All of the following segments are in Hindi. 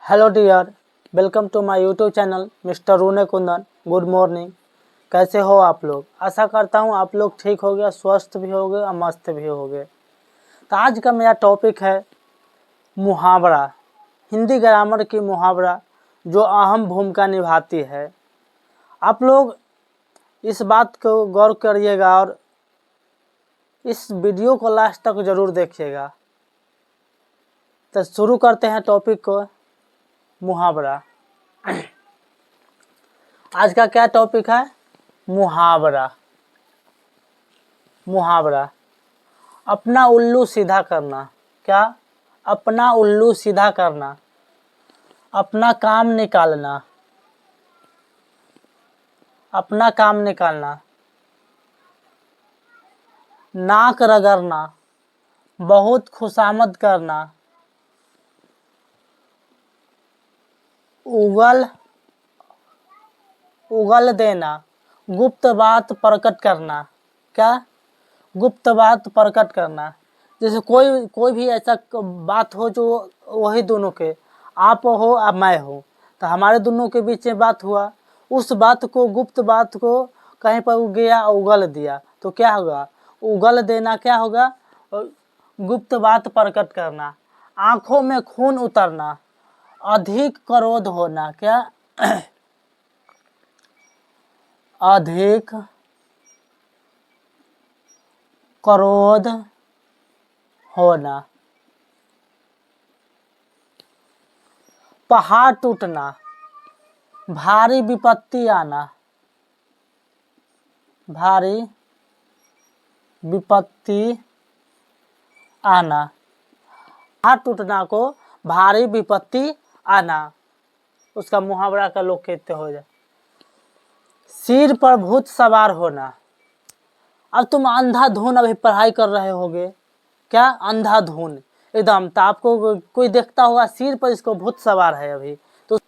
Hello dear, welcome to my YouTube channel mister रूने कुंदन। Good morning. कैसे हो आप लोग? आशा करता हूँ आप लोग ठीक हो गए, स्वस्थ भी हो गए और मस्त भी हो गए। तो आज का मेरा टॉपिक है मुहावरा, हिंदी ग्रामर की मुहावरा जो अहम भूमिका निभाती है। आप लोग इस बात को गौर करिएगा और इस वीडियो को लास्ट तक ज़रूर देखिएगा। तो शुरू करते हैं टॉपिक को। मुहावरा। आज का क्या टॉपिक है? मुहावरा। मुहावरा। अपना उल्लू सीधा करना। क्या? अपना उल्लू सीधा करना, अपना काम निकालना, अपना काम निकालना, नाक रगड़ना, बहुत खुशामद करना, उगल उगल देना, गुप्त बात प्रकट करना। क्या? गुप्त बात प्रकट करना। जैसे कोई भी ऐसा बात हो जो वही दोनों के, आप हो या मैं हो, तो हमारे दोनों के बीच में बात हुआ, उस बात को, गुप्त बात को कहीं पर गया उगल दिया तो क्या होगा? उगल देना क्या होगा? गुप्त बात प्रकट करना। आंखों में खून उतरना, अधिक क्रोध होना। क्या? अधिक क्रोध होना। पहाड़ टूटना, भारी विपत्ति आना, भारी विपत्ति आना। पहाड़ टूटना को भारी विपत्ति आना, उसका मुहावरा का लोग कहते हो जाए। सिर पर भूत सवार होना। अब तुम अंधाधुन अभी पढ़ाई कर रहे होगे। क्या? अंधाधुन एकदम, तो आपको कोई देखता होगा सिर पर इसको भूत सवार है अभी, तो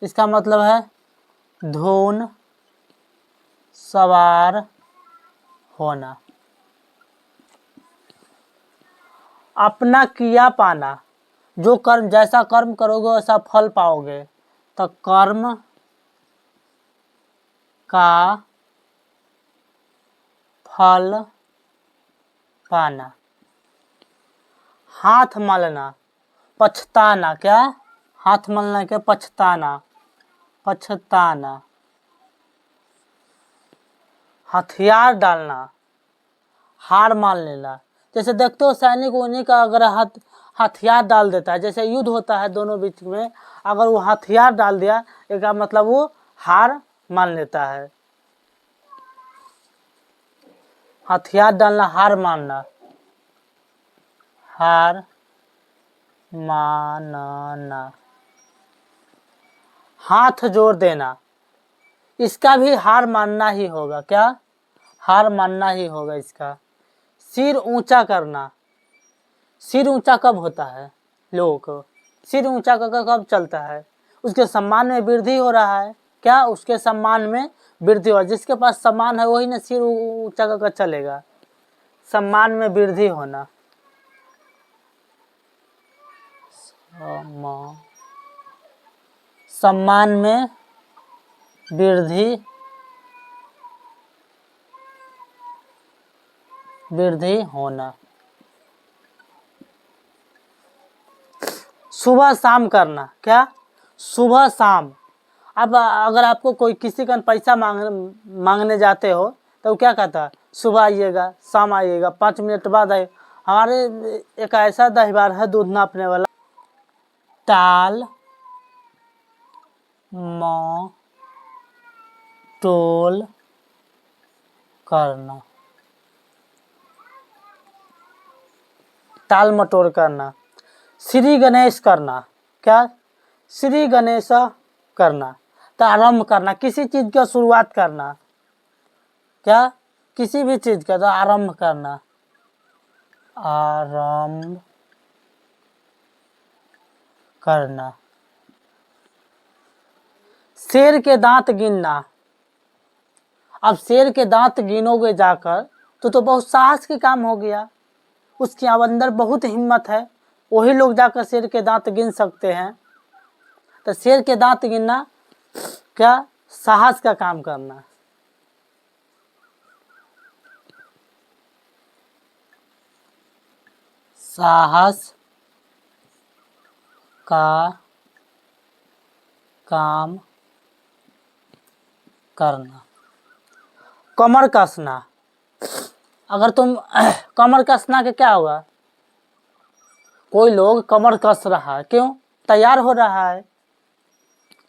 इसका मतलब है धुन सवार होना। अपना किया पाना, जो कर्म, जैसा कर्म करोगे वैसा फल पाओगे, तो कर्म का फल पाना। हाथ मलना, पछताना। क्या? हाथ मलना के पछताना, पछताना। हथियार डालना, हार मान लेना। जैसे देखते हो सैनिक उन्हीं का अगर हथियार डाल देता है, जैसे युद्ध होता है दोनों बीच में, अगर वो हथियार डाल दिया इसका मतलब वो हार मान लेता है। हथियार डालना, हार मानना, हार मानना। हाथ जोड़ देना, इसका भी हार मानना ही होगा। क्या? हार मानना ही होगा इसका। सिर ऊंचा करना, सिर ऊंचा कब होता है? लोगों को सिर ऊंचा कर कब चलता है? उसके सम्मान में वृद्धि हो रहा है। क्या? उसके सम्मान में वृद्धि हो, जिसके पास सम्मान है वही ना सिर ऊंचा कर चलेगा। सम्मान में वृद्धि होना, सम्मान में वृद्धि होना। सुबह शाम करना। क्या? सुबह शाम। अब अगर आपको कोई किसी का पैसा मांगने जाते हो तो क्या कहता है? सुबह आइएगा, शाम आइएगा, 5 मिनट बाद आइए। हमारे एक ऐसा दहीवार है दूध नापने वाला, टाल मटोल करना, टाल मटोल करना। श्री गणेश करना। क्या? श्री गणेश करना, तो आरंभ करना, किसी चीज का शुरुआत करना। क्या? किसी भी चीज का तो आरंभ करना, आरंभ करना। शेर के दांत गिनना। अब शेर के दांत गिनोगे जाकर तो बहुत साहस के काम हो गया। उसके अंदर बहुत हिम्मत है, वही लोग जाकर शेर के दांत गिन सकते हैं। तो शेर के दांत गिनना क्या साहस का काम करना। साहस का काम करना। कमर कसना, अगर तुम कमर कसना के क्या होगा, कोई लोग कमर कस रहा है, क्यों, तैयार हो रहा है,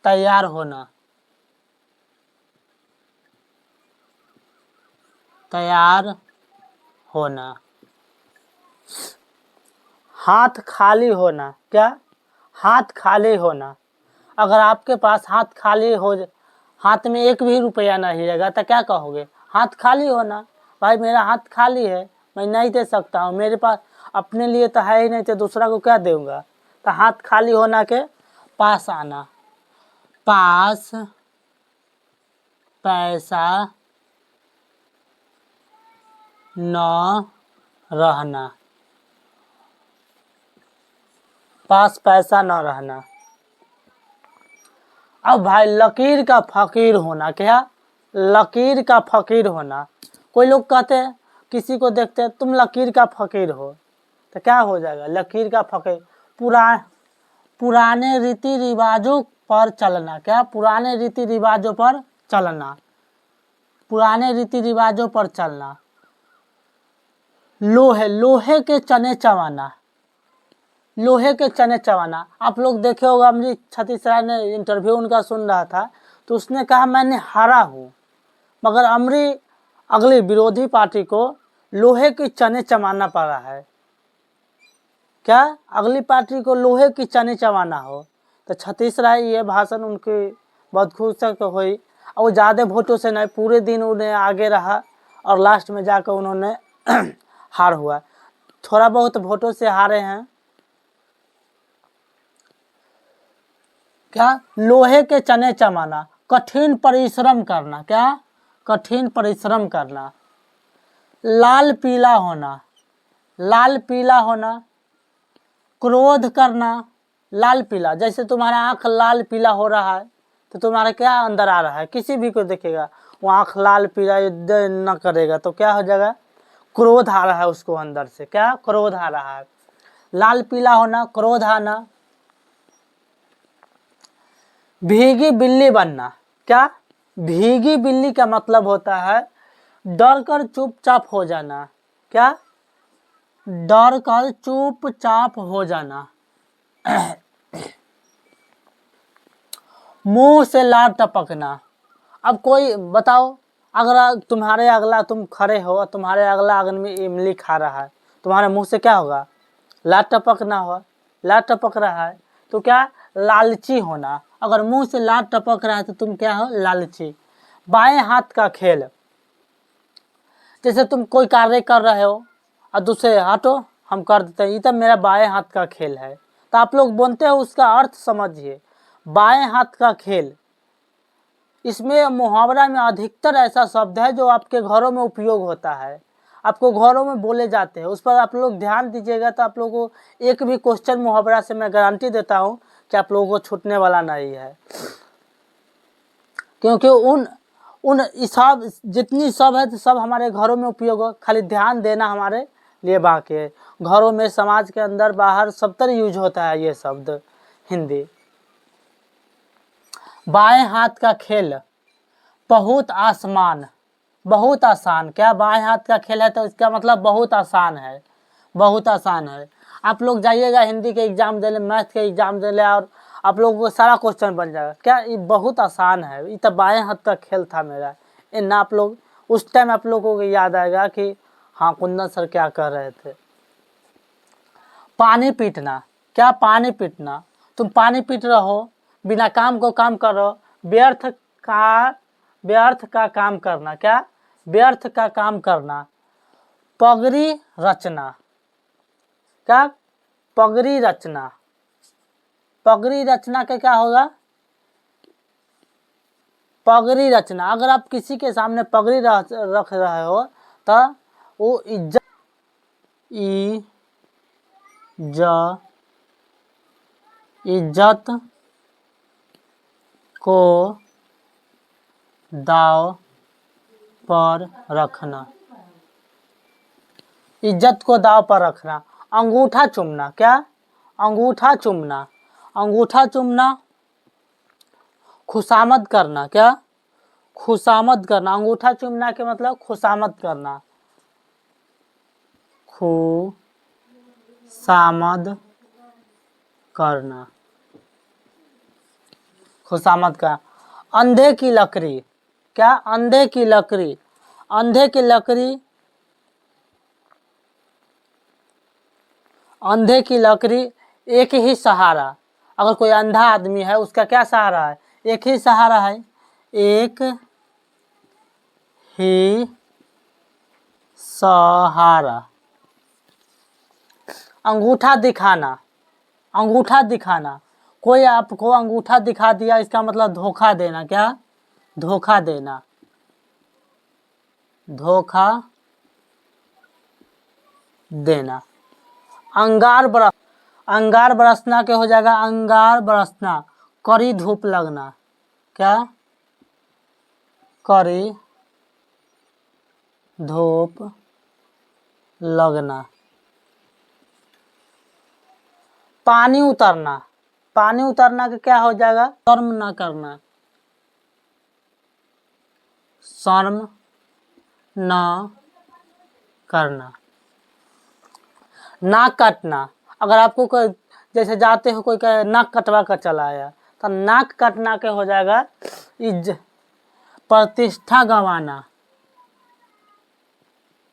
तैयार होना, तैयार होना। हाथ खाली होना, क्या, हाथ खाली होना, अगर आपके पास हाथ खाली हो, हाथ में एक भी रुपया नहीं रहेगा तो क्या कहोगे, हाथ खाली होना, भाई मेरा हाथ खाली है, मैं नहीं दे सकता हूँ, मेरे पास अपने लिए तो है ही नहीं, तो दूसरा को क्या दूंगा। तो हाथ खाली होना के पास आना। पास पैसा न रहना, पास पैसा न रहना। अब भाई लकीर का फकीर होना, क्या, लकीर का फकीर होना। कोई लोग कहते हैं, किसी को देखते हैं तुम लकीर का फकीर हो, तो क्या हो जाएगा, लकीर का फकीर, पुराने रीति रिवाजों पर चलना, क्या, पुराने रीति रिवाजों पर चलना, पुराने रीति रिवाजों पर चलना। लोहे के चने चबाना, लोहे के चने चबाना। आप लोग देखे होगा, अमरीश छत्तीस राय ने इंटरव्यू उनका सुन रहा था, तो उसने कहा मैंने हारा हूँ, मगर अगली विरोधी पार्टी को लोहे के चने चबाना पड़ा है, क्या, अगली पार्टी को लोहे की चने चबाना हो। तो छत्तीस राय ये भाषण उनकी बहुत खुश हुई, और वो ज़्यादा वोटों से नहीं, पूरे दिन उन्हें आगे रहा, और लास्ट में जाकर उन्होंने हार हुआ, थोड़ा बहुत वोटों से हारे हैं। क्या, लोहे के चने चबाना, कठिन परिश्रम करना, क्या, कठिन परिश्रम करना। लाल पीला होना, लाल पीला होना, क्रोध करना, लाल पीला, जैसे तुम्हारा आंख लाल पीला हो रहा है तो तुम्हारा क्या अंदर आ रहा है, किसी भी को देखेगा वो आंख लाल पीला न करेगा तो क्या हो जाएगा, क्रोध आ रहा है उसको अंदर से, क्या, क्रोध आ रहा है। लाल पीला होना, क्रोध आना। भीगी बिल्ली बनना, क्या, भीगी बिल्ली का मतलब होता है डर कर चुपचाप हो जाना, क्या, डर कर चुपचाप हो जाना। मुंह से लार टपकना, अब कोई बताओ, अगर तुम्हारे अगला, तुम खड़े हो, तुम्हारे अगला आदमी इमली खा रहा है, तुम्हारे मुंह से क्या होगा, लार टपकना होगा, लार टपक रहा है तो क्या, लालची होना, अगर मुंह से लार टपक रहा है तो तुम क्या हो, लालची। बाएं हाथ का खेल, जैसे तुम कोई कार्य कर रहे हो और दूसरे हटो हम कर देते हैं, ये तो मेरा बाएं हाथ का खेल है, तो आप लोग बोलते हो, उसका अर्थ समझिए, बाएं हाथ का खेल। इसमें मुहावरा में अधिकतर ऐसा शब्द है जो आपके घरों में उपयोग होता है, आपको घरों में बोले जाते हैं, उस पर आप लोग ध्यान दीजिएगा, तो आप लोगों को एक भी क्वेश्चन मुहावरा से मैं गारंटी देता हूँ कि आप लोगों को छूटने वाला नहीं है, क्योंकि उन सब जितनी सब है सब हमारे घरों में उपयोग हो, खाली ध्यान देना हमारे लिए बाकी है। घरों में, समाज के अंदर बाहर सब तरह यूज होता है ये शब्द हिंदी। बाएं हाथ का खेल, बहुत आसान, बहुत आसान, क्या, बाएं हाथ का खेल है तो इसका मतलब बहुत आसान है, बहुत आसान है। आप लोग जाइएगा हिंदी के एग्जाम दे ले, मैथ के एग्जाम दे ले, और आप लोगों को सारा क्वेश्चन बन जाएगा, क्या, ये बहुत आसान है, ये तो बाएं हाथ का खेल था मेरा, इन आप लोग उस टाइम आप लोगों को याद आएगा कि हाँ कुंदन सर क्या कह रहे थे। पानी पीटना, क्या, पानी पीटना, तुम पानी पीट रहो, बिना काम को काम कर रहो, व्यर्थ का काम करना, क्या, व्यर्थ का काम करना। पगड़ी रचना, क्या, पगड़ी रचना, पगड़ी रचना का क्या होगा, पगड़ी रचना, अगर आप किसी के सामने पगड़ी रख रहे हो तो वो इज्जत, इज्जत, को दाव पर रखना, इज्जत को दाव पर रखना। अंगूठा चूमना, क्या? अंगूठा चूमना, अंगूठा चूमना। खुशामद करना, क्या? खुशामद करना। अंगूठा चूमना के मतलब खुशामद करना, खुशामद करना, खुशामद का। अंधे की लकड़ी, क्या? अंधे की लकड़ी, अंधे की लकड़ी, अंधे की लकड़ी एक ही सहारा। अगर कोई अंधा आदमी है उसका क्या सहारा है? एक ही सहारा है, एक ही सहारा। अंगूठा दिखाना, अंगूठा दिखाना। कोई आपको अंगूठा दिखा दिया, इसका मतलब धोखा देना, क्या? धोखा देना, धोखा देना। अंगार बरस, अंगार बरसना के हो जाएगा अंगार बरसना, कड़ी धूप लगना, क्या? कड़ी धूप लगना। पानी उतरना, पानी उतरना का क्या हो जाएगा? शर्म ना करना, शर्म ना करना। नाक काटना, अगर आपको कोई जैसे जाते हो कोई कहे नाक कटवा कर चला आया, तो नाक काटना के हो जाएगा प्रतिष्ठा गंवाना,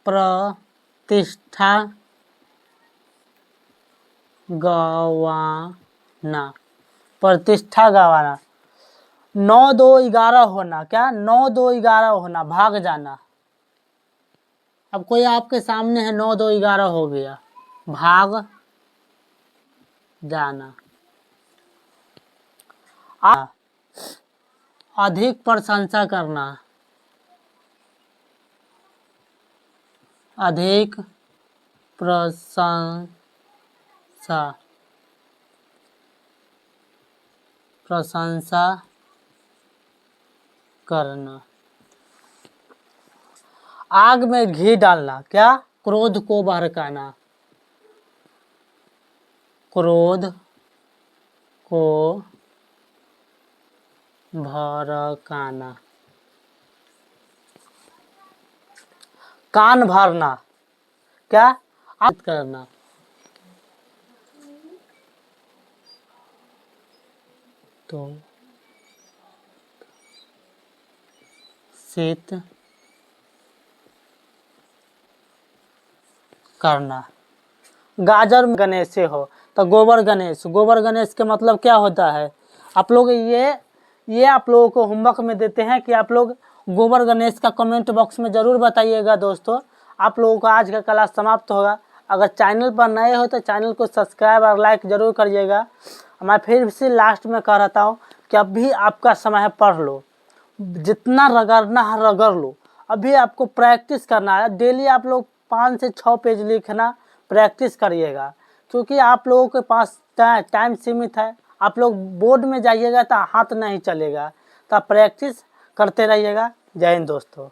प्रतिष्ठा गंवाना, प्रतिष्ठा गंवाना। 9-2-11 होना, क्या? 9-2-11 होना, भाग जाना। अब कोई आपके सामने है, 9-2-11 हो गया, भाग जाना। अधिक प्रशंसा करना, अधिक प्रशंसा, प्रशंसा करना। आग में घी डालना, क्या? क्रोध को भड़काना, क्रोध को भड़काना। कान भरना, क्या? आदत करना, तो शीत करना। गाजर गणेश से हो तो गोबर गणेश, गोबर गणेश के मतलब क्या होता है? आप लोग ये आप लोगों को होमवर्क में देते हैं कि आप लोग गोबर गणेश का कमेंट बॉक्स में ज़रूर बताइएगा। दोस्तों, आप लोगों का आज का क्लास समाप्त होगा। अगर चैनल पर नए हो तो चैनल को सब्सक्राइब और लाइक ज़रूर करिएगा। मैं फिर से लास्ट में कह रहता हूँ कि अभी आपका समय है, पढ़ लो, जितना रगड़ना है रगड़ लो। अभी आपको प्रैक्टिस करना है, डेली आप लोग 5 से 6 पेज लिखना प्रैक्टिस करिएगा, क्योंकि आप लोगों के पास टाइम सीमित है। आप लोग बोर्ड में जाइएगा तो हाथ नहीं चलेगा, तो प्रैक्टिस करते रहिएगा। जय हिंद दोस्तों।